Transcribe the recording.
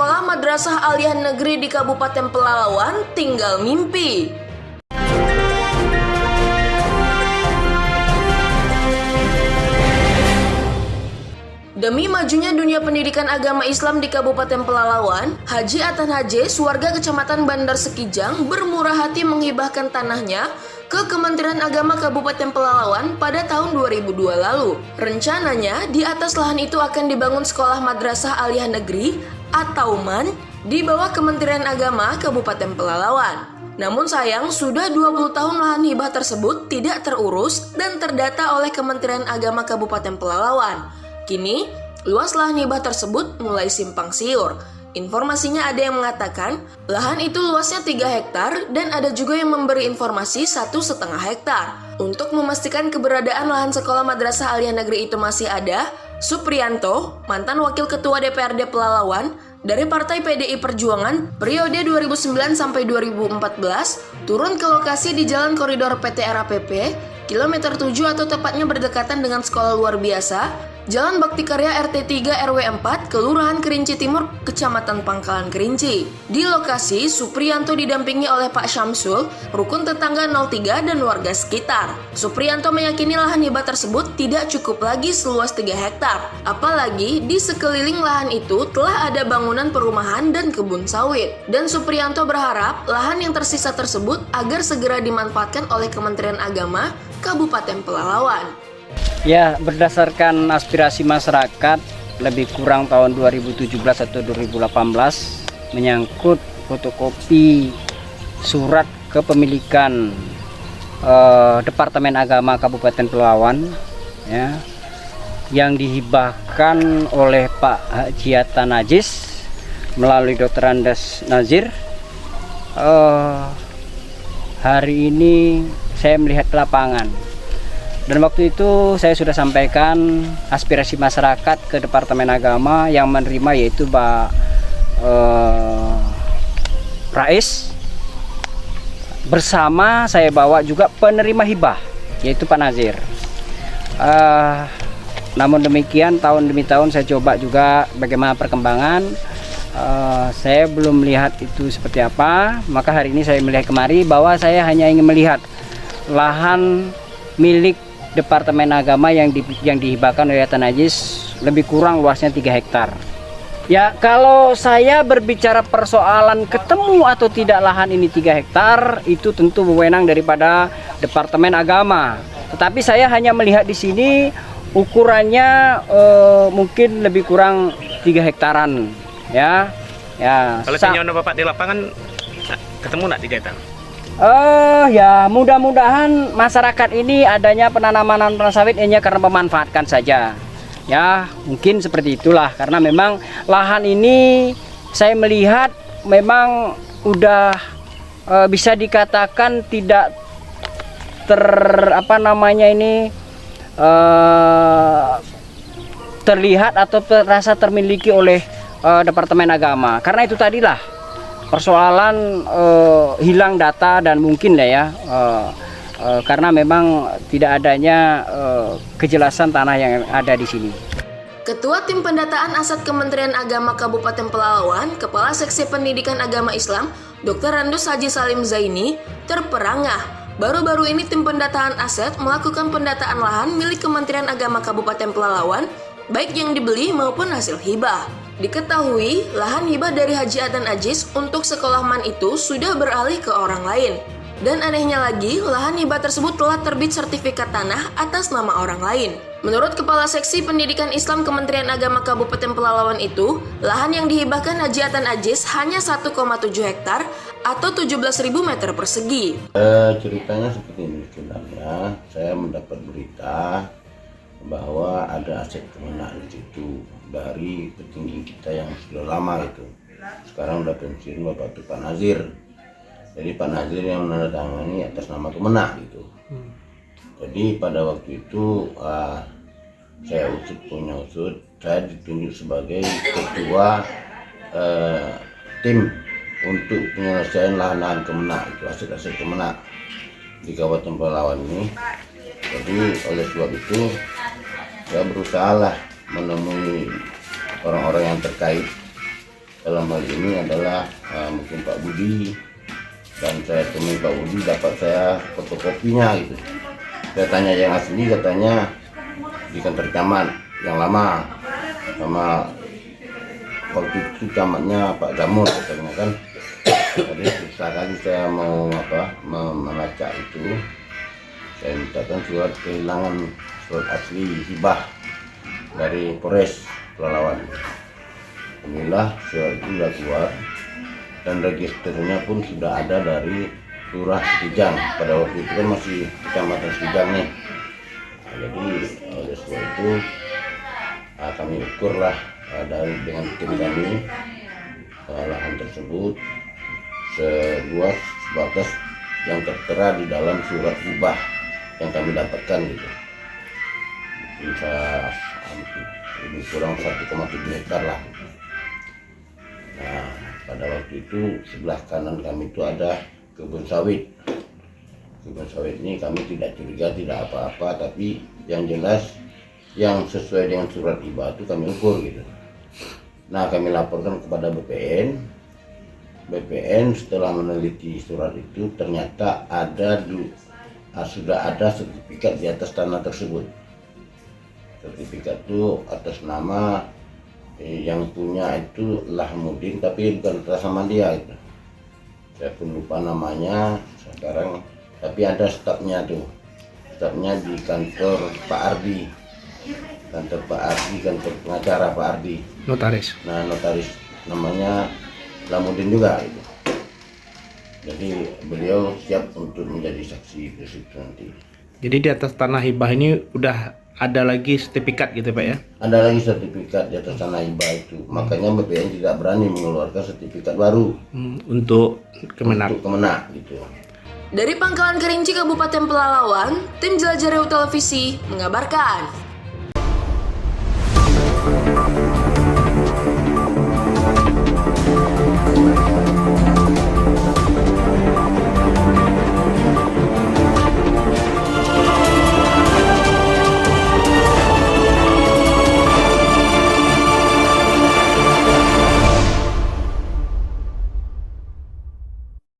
sekolah madrasah aliyah negeri di Kabupaten Pelalawan tinggal mimpi. Demi majunya dunia pendidikan agama Islam di Kabupaten Pelalawan, Haji Atan Hajes, warga Kecamatan Bandar Sekijang, bermurah hati menghibahkan tanahnya ke Kementerian Agama Kabupaten Pelalawan pada tahun 2002 lalu. Rencananya, di atas lahan itu akan dibangun sekolah madrasah aliyah negeri atau MAN di bawah Kementerian Agama Kabupaten Pelalawan. Namun sayang, sudah 20 tahun lahan hibah tersebut tidak terurus dan terdata oleh Kementerian Agama Kabupaten Pelalawan. Kini, luas lahan hibah tersebut mulai simpang siur. Informasinya ada yang mengatakan lahan itu luasnya 3 hektar dan ada juga yang memberi informasi 1,5 hektar. Untuk memastikan keberadaan lahan sekolah madrasah aliyah negeri itu masih ada, Supriyanto, mantan wakil ketua DPRD Pelalawan dari Partai PDI Perjuangan periode 2009 sampai 2014, turun ke lokasi di Jalan Koridor PT RAPP, kilometer 7 atau tepatnya berdekatan dengan sekolah luar biasa, Jalan Bakti Karya RT 3 RW 4, Kelurahan Kerinci Timur, Kecamatan Pangkalan Kerinci. Di lokasi, Supriyanto didampingi oleh Pak Syamsul, rukun tetangga 03 dan warga sekitar. Supriyanto meyakini lahan hibah tersebut tidak cukup lagi seluas 3 hektar. Apalagi di sekeliling lahan itu telah ada bangunan perumahan dan kebun sawit. Dan Supriyanto berharap lahan yang tersisa tersebut agar segera dimanfaatkan oleh Kementerian Agama Kabupaten Pelalawan. Ya, berdasarkan aspirasi masyarakat lebih kurang tahun 2017 atau 2018 menyangkut fotokopi surat kepemilikan Departemen Agama Kabupaten Pelalawan ya, yang dihibahkan oleh Pak Haji Atan Hajes melalui Dr. Andes Nazir. Hari ini saya melihat ke lapangan. Dan waktu itu saya sudah sampaikan aspirasi masyarakat ke Departemen Agama yang menerima, yaitu Pak Rais. Bersama saya bawa juga penerima hibah, yaitu Pak Nazir. Namun demikian tahun demi tahun saya coba juga bagaimana perkembangan. Saya belum melihat itu seperti apa. Maka hari ini saya melihat kemari bahwa saya hanya ingin melihat lahan milik Departemen Agama yang dihibahkan oleh Atan Hajes lebih kurang luasnya 3 hektar. Ya, kalau saya berbicara persoalan ketemu atau tidak lahan ini 3 hektar, itu tentu wewenang daripada Departemen Agama. Tetapi saya hanya melihat di sini ukurannya mungkin lebih kurang 3 hektaran, ya. Ya. Kalau senyawa Bapak di lapangan ketemu nggak 3 hektar? Ya mudah-mudahan masyarakat ini adanya penanaman sawit hanya karena memanfaatkan saja. Ya mungkin seperti itulah, karena memang lahan ini saya melihat memang udah bisa dikatakan tidak terlihat atau terasa termiliki oleh Departemen Agama. Karena itu tadilah persoalan hilang data dan mungkin lah ya karena memang tidak adanya kejelasan tanah yang ada di sini. Ketua Tim Pendataan Aset Kementerian Agama Kabupaten Pelalawan, Kepala Seksi Pendidikan Agama Islam, Dr. Randus Haji Salim Zaini, terperangah. Baru-baru ini Tim Pendataan Aset melakukan pendataan lahan milik Kementerian Agama Kabupaten Pelalawan, baik yang dibeli maupun hasil hibah. Diketahui, lahan hibah dari Haji Atan Hajes untuk sekolah MAN itu sudah beralih ke orang lain. Dan anehnya lagi, lahan hibah tersebut telah terbit sertifikat tanah atas nama orang lain. Menurut Kepala Seksi Pendidikan Islam Kementerian Agama Kabupaten Pelalawan itu, lahan yang dihibahkan Haji Atan Hajes hanya 1,7 hektar atau 17.000 meter persegi. Ceritanya seperti ini sebenarnya. Saya mendapat berita bahwa ada aset kemenang di situ dari petinggi kita yang sudah lama itu. Sekarang udah pensiun, Bapak Pak Nazir. Jadi Pak Nazir yang menandatangani atas nama Kemenak gitu. Jadi pada waktu itu saya punya usut, saya ditunjuk sebagai ketua tim untuk penyelesaian lahan-lahan Kemenak itu, aset-aset Kemenak di Kabupaten Pelalawan ini. Jadi oleh sebab itu saya berusaha lah menemui orang-orang yang terkait dalam hal ini adalah mungkin Pak Budi, dan saya temui Pak Budi, dapat saya fotokopinya gitu. Saya tanya yang asli, katanya di kantor camat yang lama, sama waktu itu camatnya Pak Jamur katanya kan. Jadi susah kali saya mau melacak itu. Saya mintakan surat kehilangan, surat asli hibah dari Polres Pelalawan. Alhamdulillah surat itu sudah keluar dan registernya pun sudah ada dari Lurah Sekijang. Pada waktu itu kan masih Kecamatan Sekijang nih. Nah, jadi oleh sebab itu kami ukurlah dengan tim kami lahan tersebut seluas sebatas yang tertera di dalam surat hibah yang kami dapatkan gitu. Bisa lebih kurang 1,7 hektar lah. Nah, pada waktu itu sebelah kanan kami itu ada kebun sawit. Kebun sawit ini kami tidak curiga, tidak apa-apa, tapi yang jelas yang sesuai dengan surat hibah itu kami ukur gitu. Nah, kami laporkan kepada BPN. BPN setelah meneliti surat itu ternyata sudah ada sertifikat di atas tanah tersebut. Sertifikat itu atas nama yang punya itu Lahmudin, tapi bukan atas nama dia itu. Saya pun lupa namanya sekarang, tapi ada stafnya tuh. Stafnya di kantor Pak Ardi. Kantor Pak Ardi, kantor pengacara Pak Ardi. Notaris. Nah, notaris namanya Lahmudin juga itu. Jadi beliau siap untuk menjadi saksi di situ nanti. Jadi di atas tanah hibah ini udah ada lagi sertifikat gitu Pak ya? Ada lagi sertifikat di atas tanah hibah itu. Makanya BPN tidak berani mengeluarkan sertifikat baru Untuk Kemenak. untuk Kemenak gitu. Dari Pangkalan Kerinci, Kabupaten Pelalawan, tim Jelajah Riau Televisi mengabarkan.